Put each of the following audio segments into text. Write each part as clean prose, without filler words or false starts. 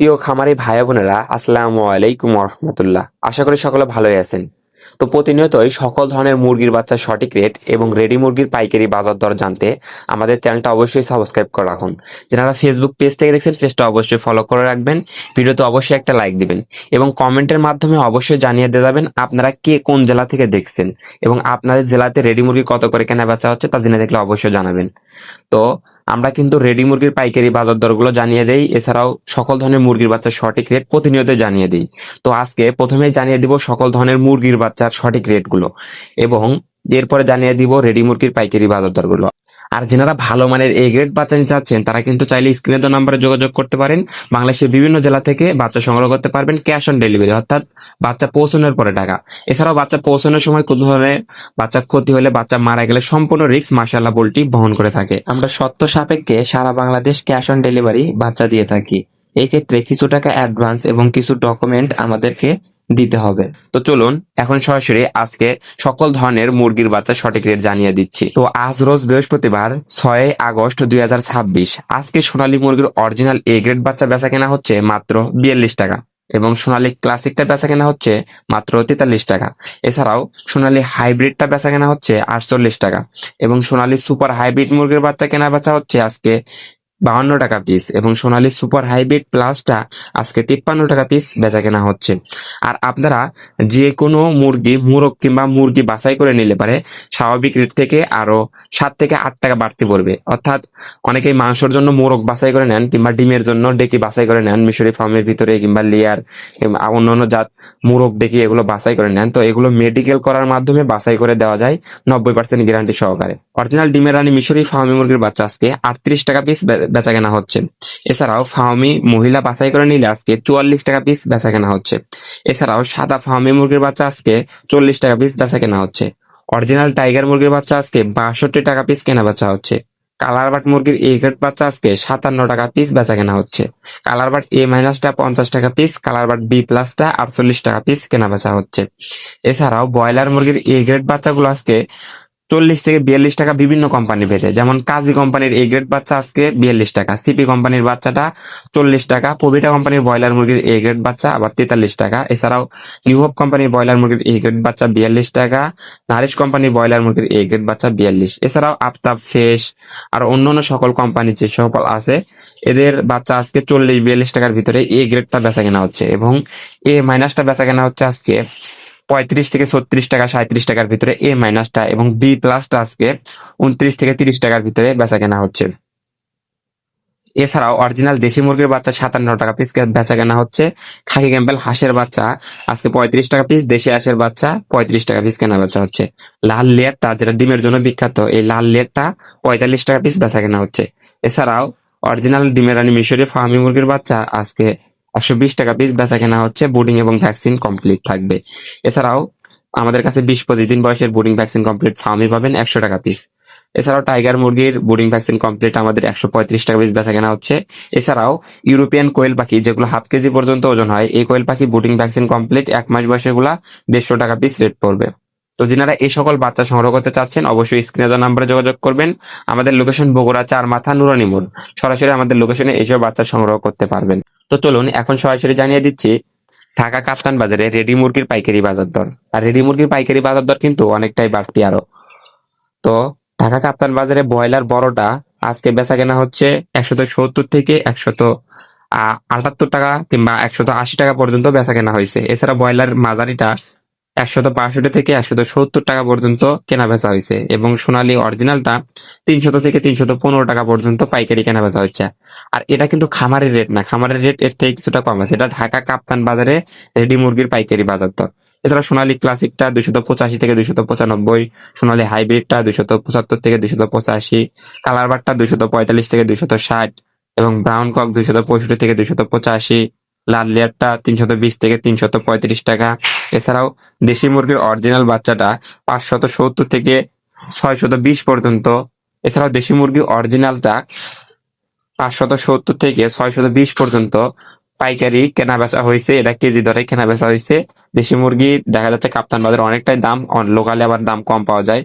প্রিয় খামারি ভাই বোনেরা, আসসালামু আলাইকুম রহমতুল্লাহ। আশা করি সকলে ভালোই আছেন। তো প্রতিনিয়তই সকল ধরনের মুরগির বাচ্চার সঠিক রেট এবং রেডি মুরগির পাইকারি বাজার দর জানতে আমাদের চ্যানেলটা অবশ্যই সাবস্ক্রাইব করে রাখুন। যারা ফেসবুক পেজ থেকে দেখছেন, পেজটা অবশ্যই ফলো করে রাখবেন। ভিডিওতে অবশ্যই একটা লাইক দিবেন এবং কমেন্টের মাধ্যমে অবশ্যই জানিয়ে দিয়ে যাবেন আপনারা কে কোন জেলা থেকে দেখছেন এবং আপনাদের জেলাতে রেডি মুরগি কত করে কেনা বেচা হচ্ছে তা জেনে দেখলে অবশ্যই জানাবেন। তো আমরা কিন্তু রেডি মুরগির পাইকারি বাজার দরগুলো জানিয়ে দেই, এছাড়াও সকল ধরনের মুরগির বাচ্চার সঠিক রেট প্রতিনিয়ত জানিয়ে দিই। তো আজকে প্রথমেই জানিয়ে দিব সকল ধরনের মুরগির বাচ্চার সঠিক রেটগুলো এবং এরপরে জানিয়ে দিব রেডি মুরগির পাইকারি বাজার দরগুলো। আর যারা ভালো মানের এ গ্রেড বাচ্চা নিতে চাচ্ছেন তারা কিন্তু চাইলে স্ক্রিনে দেওয়া নাম্বারে যোগাযোগ করতে পারেন। বাংলাদেশের বিভিন্ন জেলা থেকে বাচ্চা সংগ্রহ করতে পারবেন ক্যাশ অন ডেলিভারি, অর্থাৎ বাচ্চা পৌঁছানোর পরে টাকা। এছাড়াও বাচ্চা পৌঁছানোর সময় কোনো ধরনের বাচ্চা ক্ষতি হলে, বাচ্চা মারা গেলে সম্পূর্ণ রিস্ক মাশাআল্লাহ পোল্ট্রি বহন করে থাকে। আমরা শর্ত সাপেক্ষে সারা বাংলাদেশ ক্যাশ অন ডেলিভারি বাচ্চা দিয়ে থাকি। এই ক্ষেত্রে কিছু টাকা অ্যাডভান্স এবং কিছু ডকুমেন্ট আমাদেরকে দিতে হবে। তো চলুন এখন সরাসরি আজকে সকল ধরনের মুরগির বাচ্চা সঠিক রেট জানিয়ে দিচ্ছি। তো আজ রোজ বৃহস্পতিবার 6 আগস্ট 2026। আজকে সোনালী মুরগির অরিজিনাল এ গ্রেড বাচ্চা বেচা কেনা হচ্ছে মাত্র 42 টাকা এবং সোনালী ক্লাসিকটা বেচা কেনা হচ্ছে মাত্র 43 টাকা। এছাড়াও সোনালী হাইব্রিডটা বেচা কেনা হচ্ছে 48 টাকা এবং সোনালী সুপার হাইব্রিড মুরগির বাচ্চা কেনা বেচা হচ্ছে আজকে 52 টাকা পিস এবং সোনালী সুপার হাইব্রিড প্লাসটা আজকে 53 টাকা পিস বেচা কেনা হচ্ছে। আর আপনারা যে কোনো মুরগি মোরগ কিংবা মুরগি বাছাই করে নিলে পারে স্বাভাবিক রেট থেকে আরো 7 থেকে 8 টাকা বাড়তি পড়বে। অর্থাৎ অনেকেই মাংসের জন্য মোরগ বাছাই করে নেন কিংবা ডিমের জন্য ডেকি বাছাই করে নেন মিশরি ফার্মের ভিতরে কিংবা লেয়ার কিংবা অন্যান্য জাত মোরগ ডেকি এগুলো বাছাই করে নেন। তো এগুলো মেডিকেল করার মাধ্যমে বাছাই করে দেওয়া যায় 90% গ্যারান্টি সহকারে। অরিজিনাল ডিমের রানী মিশরি ফার্মি মুরগির বাচ্চা আজকে 38 টাকা পিস বেচা কেনা হচ্ছে। এছাড়াও ফার্মি মহিলা বাছাই করে নিলে আজকে 44 টাকা পিস বেচা কেনা হচ্ছে। এছাড়াও সাদা ফার্মি মুরগির বাচ্চা আজকে 40 টাকা পিস বেচা কেনা হচ্ছে। অরিজিনাল টাইগার মুরগির বাচ্চা আজকে 62 টাকা পিস কেনা বেচা হচ্ছে। কালার বাট মুরগির এ গ্রেড বাচ্চা আজকে 57 টাকা পিস বেচা কেনা হচ্ছে। কালার বাট এ মাইনাসটা 50 টাকা পিস, কালার বাট বি প্লাসটা 48 টাকা পিস কেনা বেচা হচ্ছে। এছাড়াও ব্রয়লার মুরগির এ গ্রেড বাচ্চাগুলো আজকে 40 থেকে 42 টাকা বিভিন্ন কোম্পানি ভেদে, যেমন কাজী কোম্পানির এ গ্রেড বাচ্চা আজকে 42 টাকা, সিপি কোম্পানির বাচ্চাটা 40 টাকা, পবিটা কোম্পানির ব্রয়লার মুরগির এ গ্রেড বাচ্চা আবার 43 টাকা। এছাড়াও নিউ হোপ কোম্পানির ব্রয়লার মুরগির এ গ্রেড বাচ্চা 42 টাকা, নারিশ কোম্পানির ব্রয়লার মুরগির এ গ্রেড বাচ্চা 42। এছাড়াও আফতাব ফেস আর অন্যান্য সকল কোম্পানির যে সকল আছে এদের বাচ্চা আজকে 40-42 টাকার ভিতরে এ গ্রেডটা বেচা কেনা হচ্ছে এবং এ মাইনাসটা বেচা কেনা হচ্ছে আজকে 35 থেকে 36 টাকা, 37 টাকার ভিতরে এ মাইনাসটা এবং বি প্লাসটা আজকে 29 থেকে 30 টাকার ভিতরে বেচা কেনা হচ্ছে। এছাড়াও অরিজিনাল দেশি মুরগির বাচ্চা 57 টাকা পিস বেচা কেনা হচ্ছে। খাকি ক্যাম্পেল হাঁসের বাচ্চা আজকে 35 টাকা পিস, দেশি হাঁসের বাচ্চা 35 টাকা পিস কেনা বেচা হচ্ছে। লাল লেয়ারটা যেটা ডিমের জন্য বিখ্যাত, এই লাল লেয়ারটা 45 টাকা পিস বেচা কেনা হচ্ছে। এছাড়াও অরিজিনাল ডিমের রানী মিশরি ফার্মি মুরগির বাচ্চা আজকে 120 টাকা পিস বেচা কেনা হচ্ছে। বুডিং এবং ভ্যাকসিন কমপ্লিট থাকবে। এছাড়াও আমাদের কাছে 20-25 দিন বয়সের বুডিং ভ্যাকসিন কমপ্লিট ফার্মি পাবেন 100 টাকা পিস। এছাড়াও টাইগার মুরগির বুডিং ভ্যাকসিন কমপ্লিট আমাদের 135 টাকা পিস বেচা কেনা হচ্ছে। এছাড়াও ইউরোপিয়ান কোয়েল পাখি যেগুলো হাফ কেজি পর্যন্ত ওজন হয়, এই কোয়েল পাখি বুডিং ভ্যাকসিন কমপ্লিট 1 মাস বয়সে গুলা 150 টাকা পিস রেট পড়বে। তো যারা এই সকল বাচ্চা সংগ্রহ করতে চাচ্ছেন অবশ্যই স্ক্রিনে দেওয়া নাম্বারে যোগাযোগ করবেন। আমাদের লোকেশন বগুড়া চারমাথা নুরানি মোড়। সরাসরি আমাদের লোকেশনে এসব বাচ্চা সংগ্রহ করতে পারবেন। তো চলুন এখন সরাসরি জানিয়ে দিচ্ছি ঢাকা কাপ্তান বাজারে রেডি মুরগির পাইকারি বাজার দর। আর রেডি মুরগির পাইকারি বাজার দর কিন্তু অনেকটাই বাড়তি আরো। তো ঢাকা কাপ্তান বাজারে ব্রয়লার বড়টা আজকে বেচা কেনা হচ্ছে 170 থেকে 178 টাকা কিংবা 180 টাকা পর্যন্ত বেচা কেনা হয়েছে। এছাড়া ব্রয়লার মাঝারিটা 165 থেকে 170 টাকা পর্যন্ত কেনা বেচা হয়েছে এবং সোনালী অরিজিনালটা 300 থেকে 315 টাকা পর্যন্ত পাইকারি কেনা বেচা হচ্ছে। আর এটা কিন্তু খামারের রেট না, খামারের রেট এর থেকে কিছুটা কম আছে। এটা ঢাকা কাপ্তান বাজারে রেডি মুরগির পাইকারি বাজার দর। এছাড়া সোনালী ক্লাসিকটা 285 থেকে 295, সোনালী হাইব্রিডটা 275 থেকে 285, কালার বারটা 245 থেকে 260 এবং ব্রাউন কক 265 থেকে 285, লাল লেয়ারটা 320 থেকে 335 টাকা। এছাড়াও দেশি মুরগির অরিজিনাল বাচ্চাটা 570 থেকে 620 পর্যন্ত। এছাড়াও দেশি মুরগি অরিজিনালটা 570 থেকে 620 পর্যন্ত পাইকারি কেনা বেচা হয়েছে। এটা কেজি দরে কেনা বেচা হয়েছে। দেশি মুরগি দেখা যাচ্ছে কাপ্তান বাজারে অনেকটাই দাম, লোকালে আবার দাম কম পাওয়া যায়।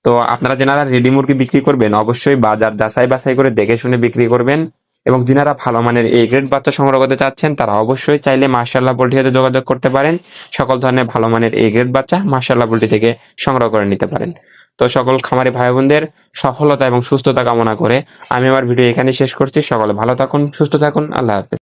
তো আপনারা যারা রেডি মুরগি বিক্রি করবেন অবশ্যই বাজার যাচাই বাছাই করে দেখে শুনে বিক্রি করবেন। এবং যিনারা ভালো মানের A গ্রেড বাচ্চা সংগ্রহ করতে চাচ্ছেন তারা অবশ্যই চাইলে মাশাআল্লাহ পোল্ট্রির সাথে যোগাযোগ করতে পারেন। সকল ধরনের ভালো মানের A গ্রেড বাচ্চা মাশাআল্লাহ পোল্ট্রি থেকে সংগ্রহ করে নিতে পারেন। তো সকল খামারি ভাই বোনদের সফলতা এবং সুস্থতা কামনা করে আমি আমার ভিডিও এখানে শেষ করছি। সকলে ভালো থাকুন, সুস্থ থাকুন। আল্লাহ হাফেজ।